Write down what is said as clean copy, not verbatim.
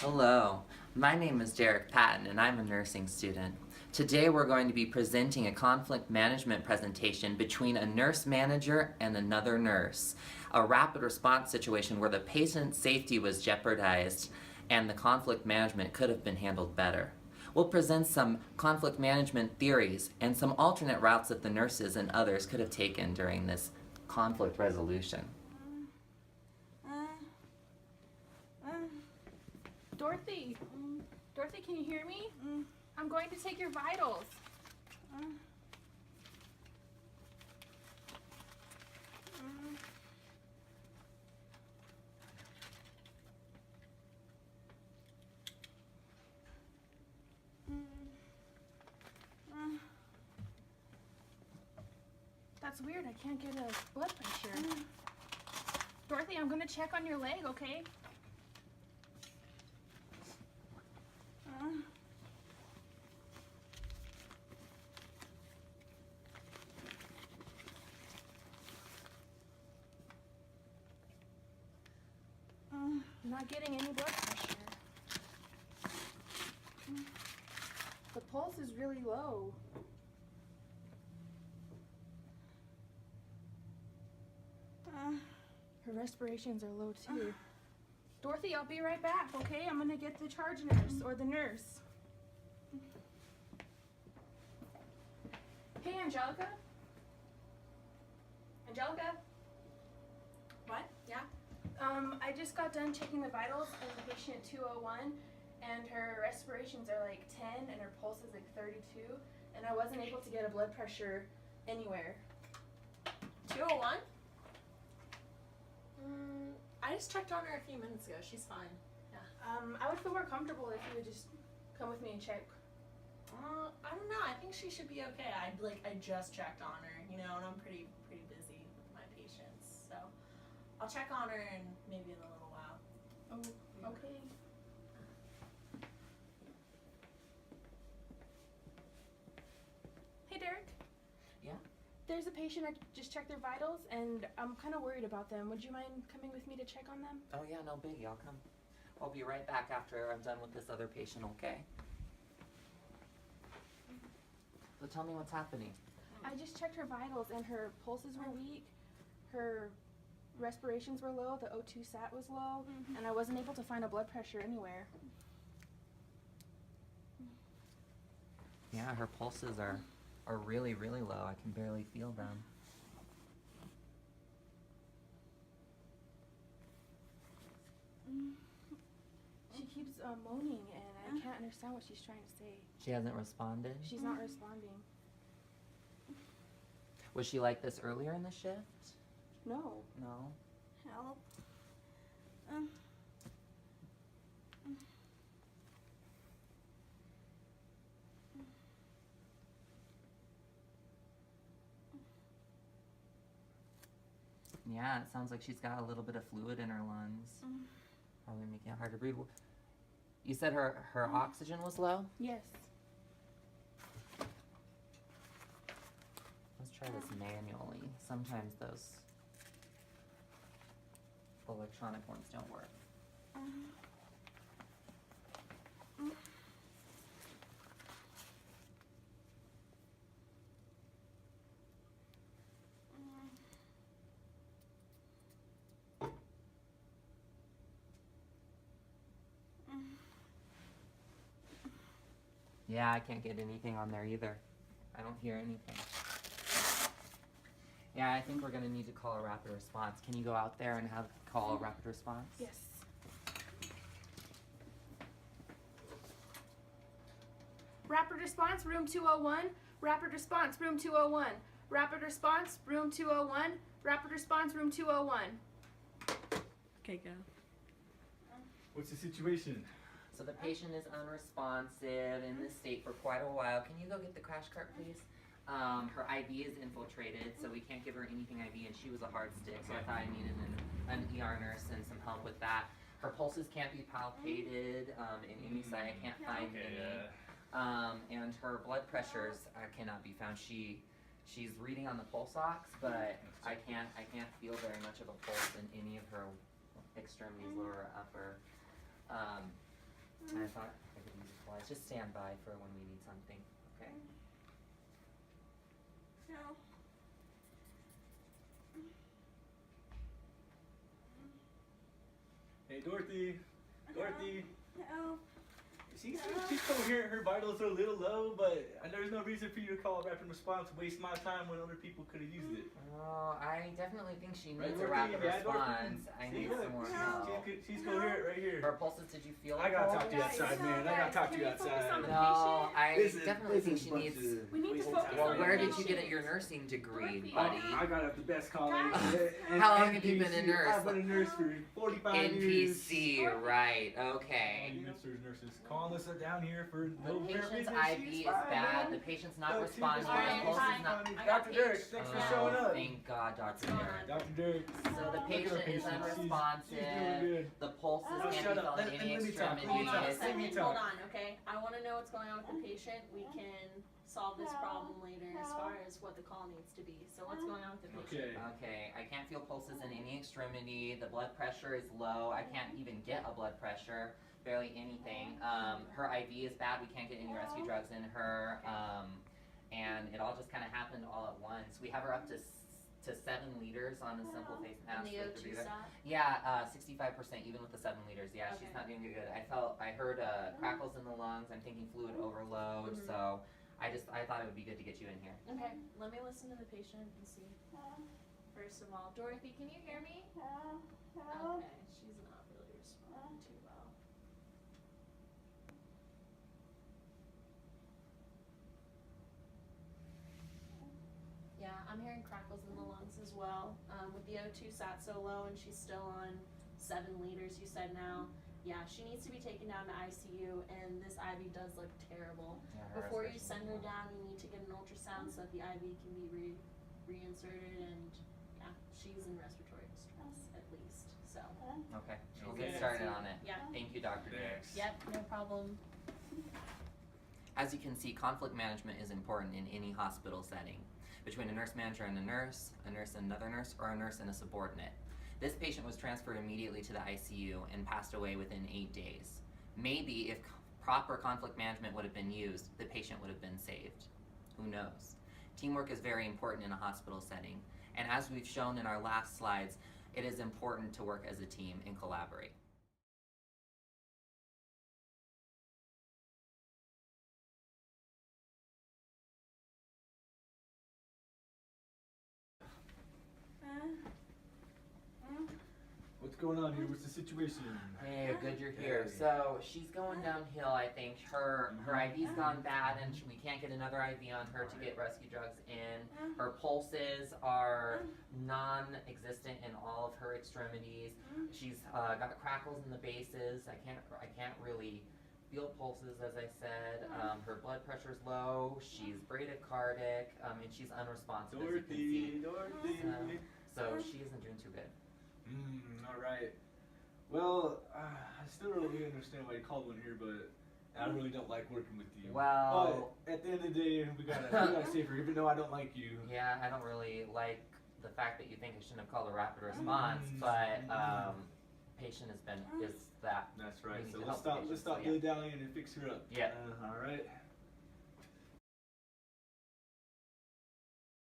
Hello, my name is Derek Patton and I'm a nursing student. Today we're going to be presenting a conflict management presentation between a nurse manager and another nurse. A rapid response situation where the patient's safety was jeopardized and the conflict management could have been handled better. We'll present some conflict management theories and some alternate routes that the nurses and others could have taken during this conflict resolution. Dorothy! Dorothy, can you hear me? I'm going to take your vitals. That's weird, I can't get a blood pressure. Dorothy, I'm gonna check on your leg, okay? I'm not getting any blood pressure. The pulse is really low. Her respirations are low too. Dorothy, I'll be right back, okay? I'm gonna get the charge nurse or the nurse. Hey, Angelica? Angelica? What? Yeah? I just got done checking the vitals of patient 201, and her respirations are like 10 and her pulse is like 32, and I wasn't able to get a blood pressure anywhere. 201? I just checked on her a few minutes ago. She's fine. Yeah. I would feel more comfortable if you would just come with me and check. I don't know. I think she should be okay. I just checked on her, and I'm pretty busy with my patients. So I'll check on her in maybe in a little while. Oh, okay. Hey, Derek. Yeah? There's a patient, I just checked their vitals, and I'm kind of worried about them. Would you mind coming with me to check on them? Oh yeah, no biggie, I'll come. I'll be right back after I'm done with this other patient, okay? So tell me what's happening. I just checked her vitals, and her pulses were weak, her respirations were low, the O2 sat was low, and I wasn't able to find a blood pressure anywhere. Yeah, her pulses are really, really low. I can barely feel them. She keeps moaning, and I can't understand what she's trying to say. She hasn't responded? She's not responding. Was she like this earlier in the shift? No. No? Help. Yeah, it sounds like she's got a little bit of fluid in her lungs. Probably making it hard to breathe. You said her oxygen was low? Yes. Let's try this manually. Sometimes those electronic ones don't work. Yeah, I can't get anything on there either. I don't hear anything. Yeah, I think we're gonna need to call a rapid response. Can you go out there and call a rapid response? Yes. Rapid response, room 201. Rapid response, room 201. Rapid response, room 201. Rapid response, room 201. Okay, go. What's the situation? So the patient is unresponsive in this state for quite a while. Can you go get the crash cart, please? Her IV is infiltrated, so we can't give her anything IV, and she was a hard stick, so I thought I needed an ER nurse and some help with that. Her pulses can't be palpated in any site. I can't find any. And her blood pressures cannot be found. She's reading on the pulse ox, but I can't feel very much of a pulse in any of her extremities, lower or upper. I thought I could use supplies. Just stand by for when we need something, okay? No. Hey, Dorothy. Dorothy. No. She's coherent. Her vitals are a little low, but there's no reason for you to call a rapid response, waste my time when other people could have used it. Oh, I definitely think she Right, needs a Dorothy? rapid Yeah, Dorothy? response. I See, need look, some more No. help. She's coherent right here. Her pulses, did you feel I it? gotta talk to you Guys, outside, no, man. I gotta guys, talk to can you we focus on outside. the No, I Listen, definitely think she bunch needs. of We need to waste focus Well, on where the did you get patient. your nursing degree, Dorothy, buddy? I got out the best college. Guys. How long have you been a nurse? I've been a nurse for 45 years. NPC, right? All Okay. you ministers, nurses, calling us down here for The no apparent patient's reason. IV She's is fine, bad. man. The patient's not She's responding. fine. Her pulse Hi. is not. I got Dr. Derek, Paige. thanks for Oh, showing up. Thank God, Dr. What's going Derek. on? Dr. Derek. So the Look at our patient is patient. She's unresponsive. doing good. The pulses Oh, can't shut be up. felt in Let any me talk. Let me Hold talk. on a extremities. Let me second. talk. Hold on, okay? I want to know what's going on with the patient. We can solve this problem later as far as what the call needs to be. So what's going on with the patient? Okay. Okay, I can't feel pulses in any extremity. The blood pressure is low. I can't even get a blood pressure. Barely anything. Her IV is bad. We can't get any rescue drugs in her. And it all just kind of happened all at once. We have her up to 7 liters on a simple face And mask. the with O2 breather. stop? Yeah, 65% even with the 7 liters. Yeah, Okay. she's not doing good. I heard crackles in the lungs. I'm thinking fluid overload. Mhm. So I thought it would be good to get you in here. Okay, let me listen to the patient and see. First of all, Dorothy, can you hear me? Okay, she's not really responding too well. Yeah, I'm hearing crackles in the lungs as well. With the O2 sat so low and she's still on 7 liters, you said now. Yeah, she needs to be taken down to ICU, and this IV does look terrible. Yeah, her Before you respiration's send her low. down, you need to get an ultrasound so that the IV can be reinserted, and yeah, she's in respiratory distress at least. So, Okay, we'll Okay. get started on it. yeah. Thank you, Dr. Derek. Thanks. Yep, no problem. As you can see, conflict management is important in any hospital setting. Between a nurse manager and a nurse and another nurse, or a nurse and a subordinate. This patient was transferred immediately to the ICU and passed away within 8 days. Maybe if proper conflict management would have been used, the patient would have been saved. Who knows? Teamwork is very important in a hospital setting, and as we've shown in our last slides, it is important to work as a team and collaborate. What's going on here? What's the situation? Hey, good you're here. Hey. So she's going downhill, I think. Her IV's gone bad and we can't get another IV on her to get rescue drugs in. Her pulses are non-existent in all of her extremities. She's got crackles in the bases. I can't really feel pulses, as I said. Her blood pressure's low. She's bradycardic, and she's unresponsive, as you can see. Dorothy. So she isn't doing too good. Alright. Well, I still don't really understand why you called one here, but I really don't like working with you. Well, but at the end of the day, we gotta save her, even though I don't like you. yeah, I don't really like the fact that you think I shouldn't have called a rapid response, but patient is that. That's We right. need So to let's help the stop patient, let's stop so yeah. dilly-dallying and fix her up. Yeah. Alright.